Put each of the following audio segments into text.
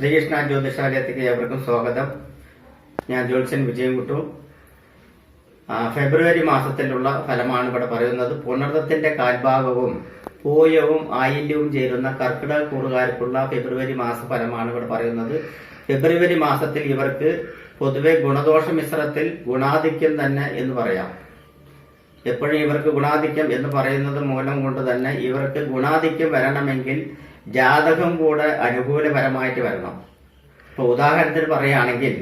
ശ്രീകൃഷ്ണ ജ്യോതിഷാലയത്തിലേക്ക് ഏവർക്കും സ്വാഗതം. ഞാൻ ജ്യോത്സ്യൻ വിജയൻകുട്ടു. ഫെബ്രുവരി മാസത്തിലുള്ള ഫലമാണ് ഇവിടെ പറയുന്നത്. പുണർദത്തിന്റെ കാൽഭാഗവും പൂയവും ആയില്യവും ചേരുന്ന കർക്കിടക കൂറുകാർക്കുള്ള ഫെബ്രുവരി മാസ ഫലമാണ് ഇവിടെ പറയുന്നത്. ഫെബ്രുവരി മാസത്തിൽ ഇവർക്ക് പൊതുവെ ഗുണദോഷ മിശ്രത്തിൽ ഗുണാധിക്യം തന്നെ എന്ന് പറയാം. എപ്പോഴും ഇവർക്ക് ഗുണാധിക്യം എന്ന് പറയുന്നത് മൂലം കൊണ്ട് തന്നെ ഇവർക്ക് ഗുണാധിക്യം വരണമെങ്കിൽ ജാതകം കൂടെ അനുകൂലപരമായിട്ട് വരണം. ഇപ്പൊ ഉദാഹരണത്തിന് പറയുകയാണെങ്കിൽ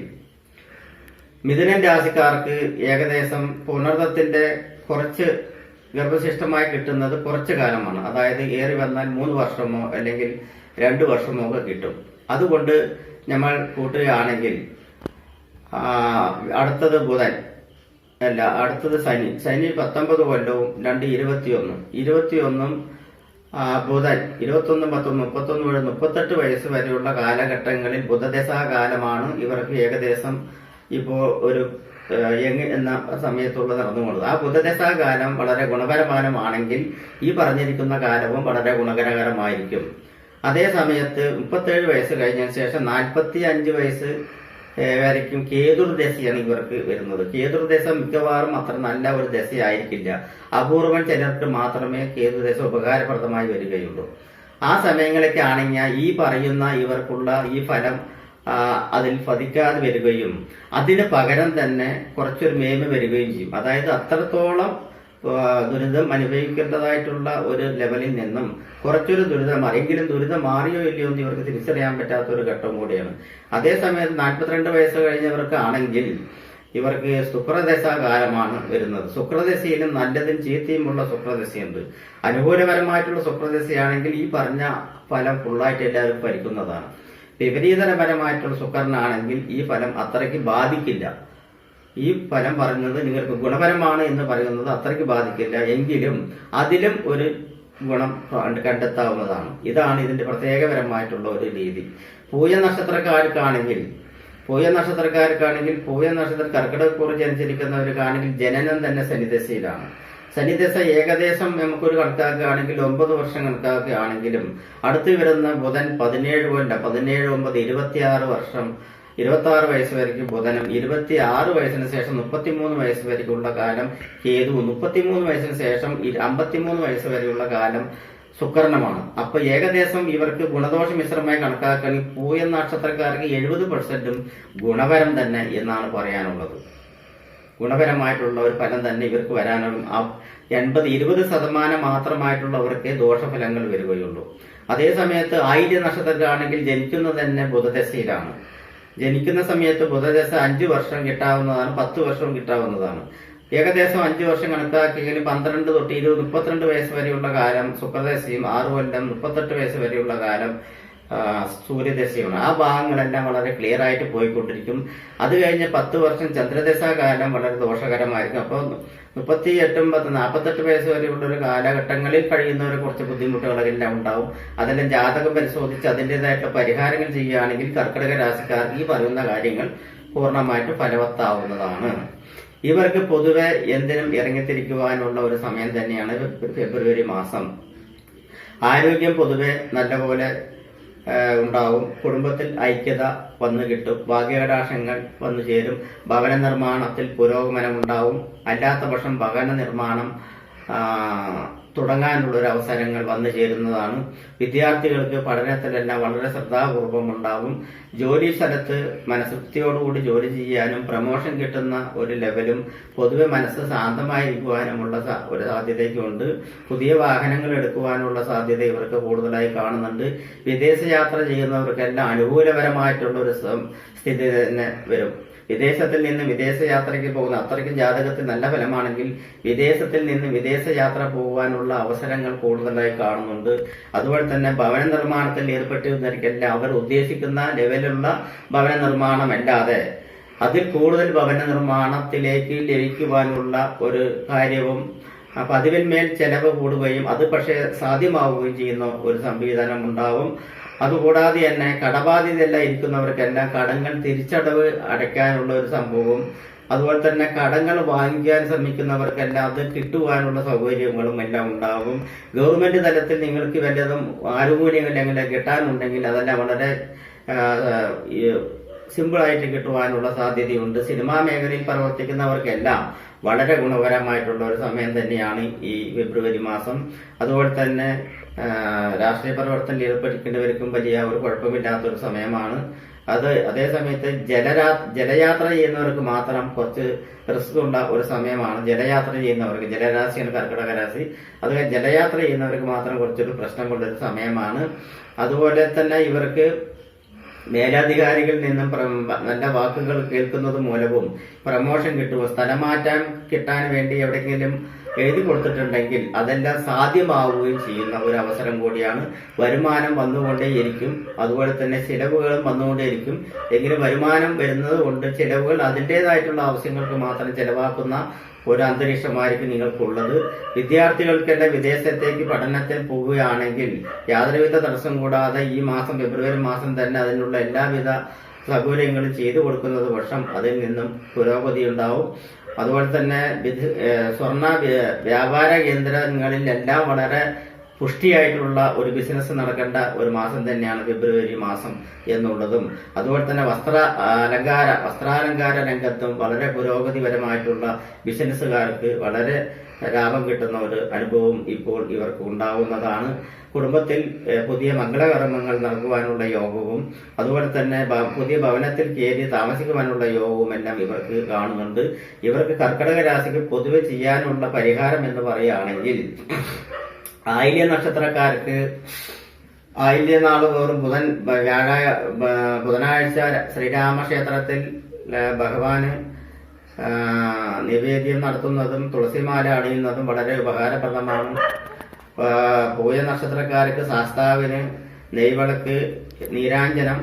മിഥുനൻ രാശിക്കാർക്ക് ഏകദേശം പുണർദത്തിന്റെ കുറച്ച് ഗർഭശിഷ്ടമായി കിട്ടുന്നത് കുറച്ചു കാലമാണ്. അതായത് ഏറി വന്നാൽ 3 വർഷമോ അല്ലെങ്കിൽ 2 വർഷമോ ഒക്കെ കിട്ടും. അതുകൊണ്ട് നമ്മൾ കൂട്ടുകയാണെങ്കിൽ അടുത്തത് ബുധൻ അല്ല, അടുത്തത് ശനി 19 കൊല്ലവും 21 ബുധൻ 21, 10, 31 മുതൽ 38 വയസ്സ് വരെയുള്ള കാലഘട്ടങ്ങളിൽ ബുധദശാകാലമാണ് ഇവർക്ക് ഏകദേശം ഇപ്പോ ഒരു എന്ന സമയത്തുള്ള നടന്നുകൊണ്ടത്. ആ ബുധദശാകാലം വളരെ ഗുണപരമാണെങ്കിൽ ഈ പറഞ്ഞിരിക്കുന്ന കാലവും വളരെ ഗുണകരമായിരിക്കും. അതേ സമയത്ത് 37 വയസ്സ് കഴിഞ്ഞതിന് ശേഷം 45 വയസ്സ് വരയ്ക്കും കേതുർദശയാണ് ഇവർക്ക് വരുന്നത്. കേതുർദശ മിക്കവാറും അത്ര നല്ല ഒരു ദശയായിരിക്കില്ല. അപൂർവം ചിലർക്ക് മാത്രമേ കേതുദശ ഉപകാരപ്രദമായി വരികയുള്ളൂ. ആ സമയങ്ങളൊക്കെ ആണെങ്കിൽ ഈ പറയുന്ന ഇവർക്കുള്ള ഈ ഫലം അതിൽ പതിക്കാതെ വരികയും അതിന് പകരം തന്നെ കുറച്ചൊരു മേന്മ വരികയും ചെയ്യും. അതായത് അത്രത്തോളം ദുരിതം അനുഭവിക്കേണ്ടതായിട്ടുള്ള ഒരു ലെവലിൽ നിന്നും കുറച്ചൊരു ദുരിതം മാറി. എങ്കിലും ദുരിതം മാറിയോ ഇല്ലയോ എന്ന് ഇവർക്ക് തിരിച്ചറിയാൻ പറ്റാത്ത ഒരു ഘട്ടം കൂടിയാണ്. അതേസമയത്ത് 42 വയസ്സ് കഴിഞ്ഞവർക്ക് ആണെങ്കിൽ ഇവർക്ക് ശുക്രദശാകാലമാണ് വരുന്നത്. ശുക്രദശയിലും നല്ലതും ചീത്തയുമുള്ള ശുക്രദശയുണ്ട്. അനുകൂലപരമായിട്ടുള്ള ശുക്രദശയാണെങ്കിൽ ഈ പറഞ്ഞ ഫലം ഫുള്ളായിട്ട് എല്ലാവരും ഭരിക്കുന്നതാണ്. വിപരീതപരമായിട്ടുള്ള ശുക്രനാണെങ്കിൽ ഈ ഫലം അത്രയ്ക്ക് ബാധിക്കില്ല. ഈ ഫലം പറയുന്നത് നിങ്ങൾക്ക് ഗുണപരമാണ് എന്ന് പറയുന്നത് അത്രയ്ക്ക് ബാധിക്കില്ല. എങ്കിലും അതിലും ഒരു ഗുണം കണ്ടെത്താവുന്നതാണ്. ഇതാണ് ഇതിന്റെ പ്രത്യേകപരമായിട്ടുള്ള ഒരു രീതി. പൂയ നക്ഷത്രക്കാർക്കാണെങ്കിൽ പൂയ നക്ഷത്ര കർക്കിടകക്കൂറ് ജനിച്ചിരിക്കുന്നവർക്കാണെങ്കിൽ ജനനം തന്നെ ശനിദശയിലാണ്. ശനിദശ ഏകദേശം നമുക്കൊരു കണക്കാക്കുകയാണെങ്കിൽ 9 വർഷം കണക്കാക്കുകയാണെങ്കിലും അടുത്ത് വരുന്ന ബുധൻ 17 കൊല്ലം 17, 9, 26 വർഷം 26 വയസ്സ് വരയ്ക്കും ബുധനും 26 വയസ്സിന് ശേഷം 33 വയസ്സ് വരെയുള്ള കാലം കേതുവും 33 വയസ്സിന് ശേഷം 53 വയസ്സ് വരെയുള്ള കാലം ശുക്രനുമാണ്. അപ്പൊ ഏകദേശം ഇവർക്ക് ഗുണദോഷ മിശ്രമായി കണക്കാക്കുകയാണെങ്കിൽ പൂയ നക്ഷത്രക്കാർക്ക് 70% ഗുണപരം തന്നെ എന്നാണ് പറയാനുള്ളത്. ഗുണപരമായിട്ടുള്ള ഒരു ഫലം തന്നെ ഇവർക്ക് വരാനും 20% മാത്രമായിട്ടുള്ളവർക്ക് ദോഷഫലങ്ങൾ വരികയുള്ളൂ. അതേസമയത്ത് ആയില്യ നക്ഷത്രക്കാണെങ്കിൽ ജനിക്കുന്നത് തന്നെ ബുധദശയിലാണ്. ജനിക്കുന്ന സമയത്ത് ബുധദശ 5 വർഷം കിട്ടാവുന്നതാണ്, 10 വർഷവും കിട്ടാവുന്നതാണ്. ഏകദേശം 5 വർഷം കണക്കാക്കിയെങ്കിൽ 12 തൊട്ട് 20, 32 വയസ്സ് വരെയുള്ള കാലം ശുക്രദശയും 6 കൊല്ലം 38 വയസ്സ് വരെയുള്ള കാലം സൂര്യദശയുമാണ്. ആ ഭാഗങ്ങളെല്ലാം വളരെ ക്ലിയർ ആയിട്ട് പോയിക്കൊണ്ടിരിക്കും. അത് കഴിഞ്ഞ് 10 വർഷം ചന്ദ്രദശാകാലം വളരെ ദോഷകരമായിരിക്കും. അപ്പോൾ 38, 48 വയസ്സ് വരെയുള്ള ഒരു കാലഘട്ടങ്ങളിൽ കഴിയുന്നവരെ കുറച്ച് ബുദ്ധിമുട്ടുകളെല്ലാം ഉണ്ടാവും. അതെല്ലാം ജാതകം പരിശോധിച്ച് അതിൻ്റെതായിട്ടുള്ള പരിഹാരങ്ങൾ ചെയ്യുകയാണെങ്കിൽ കർക്കിടക രാശിക്കാർക്ക് ഈ പറയുന്ന കാര്യങ്ങൾ പൂർണ്ണമായിട്ട് ഫലവത്താവുന്നതാണ്. ഇവർക്ക് പൊതുവെ എന്തിനും ഇറങ്ങിത്തിരിക്കുവാനുള്ള ഒരു സമയം തന്നെയാണ് ഫെബ്രുവരി മാസം. ആരോഗ്യം പൊതുവെ നല്ലപോലെ ഉണ്ടാവും. കുടുംബത്തിൽ ഐക്യത വന്നു കിട്ടും. ഭാഗ്യകടാക്ഷങ്ങൾ വന്നു ചേരും. ഭവന നിർമ്മാണത്തിൽ പുരോഗമനം ഉണ്ടാവും. അല്ലാത്ത പക്ഷം ഭവന നിർമ്മാണം തുടങ്ങാനുള്ള ഒരു അവസരങ്ങൾ വന്നു ചേരുന്നതാണ്. വിദ്യാർത്ഥികൾക്ക് പഠനത്തിലെല്ലാം വളരെ ശ്രദ്ധാപൂർവം ഉണ്ടാവും. ജോലി സ്ഥലത്ത് മനഃതൃപ്തിയോടുകൂടി ജോലി ചെയ്യാനും പ്രമോഷൻ കിട്ടുന്ന ഒരു ലെവലും പൊതുവെ മനസ്സ് ശാന്തമായിരിക്കുവാനുമുള്ള ഒരു സാധ്യതയ്ക്കുണ്ട്. പുതിയ വാഹനങ്ങൾ എടുക്കുവാനുള്ള സാധ്യത ഇവർക്ക് കൂടുതലായി കാണുന്നുണ്ട്. വിദേശ യാത്ര ചെയ്യുന്നവർക്കെല്ലാം അനുകൂലപരമായിട്ടുള്ള ഒരു സ്ഥിതി തന്നെ വരും. വിദേശത്തിൽ നിന്ന് വിദേശ യാത്രയ്ക്ക് പോകുന്ന അത്രയ്ക്കും ജാതകത്തിൽ നല്ല ഫലമാണെങ്കിൽ വിദേശത്തിൽ നിന്ന് വിദേശ യാത്ര പോകുവാനുള്ള അവസരങ്ങൾ കൂടുതലായി കാണുന്നുണ്ട്. അതുപോലെ തന്നെ ഭവന നിർമ്മാണത്തിൽ ഏർപ്പെട്ടിരുന്നവർക്കെല്ലാം അവർ ഉദ്ദേശിക്കുന്ന ലെവലുള്ള ഭവന നിർമ്മാണമല്ലാതെ അതിൽ കൂടുതൽ ഭവന നിർമ്മാണത്തിലേക്ക് ലഭിക്കുവാനുള്ള ഒരു കാര്യവും പതിവിന്മേൽ ചെലവ് കൂടുകയും അത് പക്ഷേ സാധ്യമാവുകയും ചെയ്യുന്ന ഒരു സംവിധാനം ഉണ്ടാവും. അതുകൂടാതെ തന്നെ കടബാധ്യതയെല്ലാം ഇരിക്കുന്നവർക്കെല്ലാം കടങ്ങൾ തിരിച്ചടവ് അടയ്ക്കാനുള്ള ഒരു സംഭവവും അതുപോലെ തന്നെ കടങ്ങൾ വാങ്ങിക്കാൻ ശ്രമിക്കുന്നവർക്കെല്ലാം അത് കിട്ടുവാനുള്ള സൗകര്യങ്ങളും എല്ലാം ഉണ്ടാകും. ഗവൺമെന്റ് തലത്തിൽ നിങ്ങൾക്ക് വല്ലതും ആനുകൂല്യങ്ങൾ എങ്ങനെ കിട്ടാനുണ്ടെങ്കിൽ അതെല്ലാം വളരെ സിമ്പിളായിട്ട് കിട്ടുവാനുള്ള സാധ്യതയുണ്ട്. സിനിമാ മേഖലയിൽ പ്രവർത്തിക്കുന്നവർക്കെല്ലാം വളരെ ഗുണകരമായിട്ടുള്ള ഒരു സമയം തന്നെയാണ് ഈ ഫെബ്രുവരി മാസം. അതുപോലെ തന്നെ രാഷ്ട്രീയ പ്രവർത്തനത്തിൽ ഏർപ്പെട്ടിരിക്കുന്നവർക്കും വലിയ ഒരു കുഴപ്പമില്ലാത്തൊരു സമയമാണ് അത്. അതേ സമയത്ത് ജലയാത്ര ചെയ്യുന്നവർക്ക് മാത്രം കുറച്ച് റിസ്ക് ഉള്ള ഒരു സമയമാണ്. ജലയാത്ര ചെയ്യുന്നവർക്ക്, ജലരാശിയാണ് കർക്കിടക രാശി, അത് ജലയാത്ര ചെയ്യുന്നവർക്ക് മാത്രം കുറച്ചൊരു പ്രശ്നമുള്ള ഒരു സമയമാണ്. അതുപോലെ തന്നെ ഇവർക്ക് മേലധികാരികളിൽ നിന്നും നല്ല വാക്കുകൾ കേൾക്കുന്നത് മൂലവും പ്രമോഷൻ കിട്ടുമോ, സ്ഥലമാറ്റം കിട്ടാൻ വേണ്ടി എവിടെയെങ്കിലും എഴുതി കൊടുത്തിട്ടുണ്ടെങ്കിൽ അതെല്ലാം സാധ്യമാവുകയും ചെയ്യുന്ന ഒരു അവസരം കൂടിയാണ്. വരുമാനം വന്നുകൊണ്ടേയിരിക്കും, അതുപോലെ തന്നെ ചിലവുകളും വന്നുകൊണ്ടേയിരിക്കും. എങ്കിലും വരുമാനം വരുന്നത് കൊണ്ട് ചിലവുകൾ അതിൻ്റെതായിട്ടുള്ള ആവശ്യങ്ങൾക്ക് മാത്രം ചെലവാക്കുന്ന ഒരു അന്തരീക്ഷമായിരിക്കും നിങ്ങൾക്കുള്ളത്. വിദ്യാർത്ഥികൾക്കെല്ലാം വിദേശത്തേക്ക് പഠനത്തിൽ പോവുകയാണെങ്കിൽ യാതൊരുവിധ തടസ്സം കൂടാതെ ഈ മാസം ഫെബ്രുവരി മാസം തന്നെ അതിനുള്ള എല്ലാവിധ സൗകര്യങ്ങളും ചെയ്തു കൊടുക്കുന്നത് പക്ഷം അതിൽ നിന്നും പുരോഗതി ഉണ്ടാവും. അതുപോലെ തന്നെ സ്വർണ്ണ വ്യാപാര കേന്ദ്രങ്ങളിലെല്ലാം വളരെ പുഷ്ടിയായിട്ടുള്ള ഒരു ബിസിനസ് നടക്കേണ്ട ഒരു മാസം തന്നെയാണ് ഫെബ്രുവരി മാസം എന്നുള്ളതും. അതുപോലെ തന്നെ വസ്ത്രാലങ്കാര രംഗത്തും വളരെ പുരോഗതിപരമായിട്ടുള്ള ബിസിനസ്സുകാർക്ക് വളരെ ലാഭം കിട്ടുന്ന ഒരു അനുഭവം ഇപ്പോൾ ഇവർക്ക് ഉണ്ടാവുന്നതാണ്. കുടുംബത്തിൽ പുതിയ മംഗളകർമ്മങ്ങൾ നൽകുവാനുള്ള യോഗവും അതുപോലെ തന്നെ പുതിയ ഭവനത്തിൽ കയറി താമസിക്കുവാനുള്ള യോഗവും എല്ലാം ഇവർക്ക് കാണുന്നുണ്ട്. ഇവർക്ക് കർക്കിടക രാശിക്ക് പൊതുവെ ചെയ്യാനുള്ള പരിഹാരം എന്ന് പറയുകയാണെങ്കിൽ ആയില്യ നക്ഷത്രക്കാർക്ക് ആയില്യ നാള് തോറും ബുധനാഴ്ച ശ്രീരാമക്ഷേത്രത്തിൽ ഭഗവാന് നിവേദ്യം നടത്തുന്നതും തുളസിമാല അണിയുന്നതും വളരെ ഉപകാരപ്രദമാണ്. പൂയ നക്ഷത്രക്കാർക്ക് ശാസ്താവിന് നെയ്വിളക്ക്, നീരാഞ്ജനം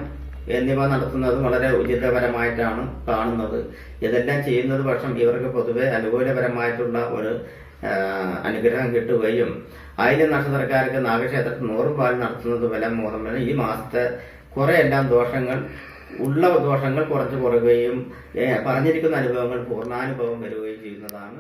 എന്നിവ നടത്തുന്നതും വളരെ ഉചിതപരമായിട്ടാണ് കാണുന്നത്. ഇതെല്ലാം ചെയ്യുന്നത് പക്ഷം ഇവർക്ക് പൊതുവെ അനുകൂലപരമായിട്ടുള്ള ഒരു അനുഗ്രഹം കിട്ടുകയും ആയില്യ നക്ഷത്രക്കാർക്ക് നാഗക്ഷേത്രത്തിൽ 100 പാൽ നടത്തുന്നത് ബലം മൂലം ഈ മാസത്തെ കുറെയെല്ലാം ദോഷങ്ങൾ കുറച്ചു കുറയുകയും പറഞ്ഞിരിക്കുന്ന അനുഭവങ്ങൾ പൂർണ്ണാനുഭവം വരികയും ചെയ്യുന്നതാണ്.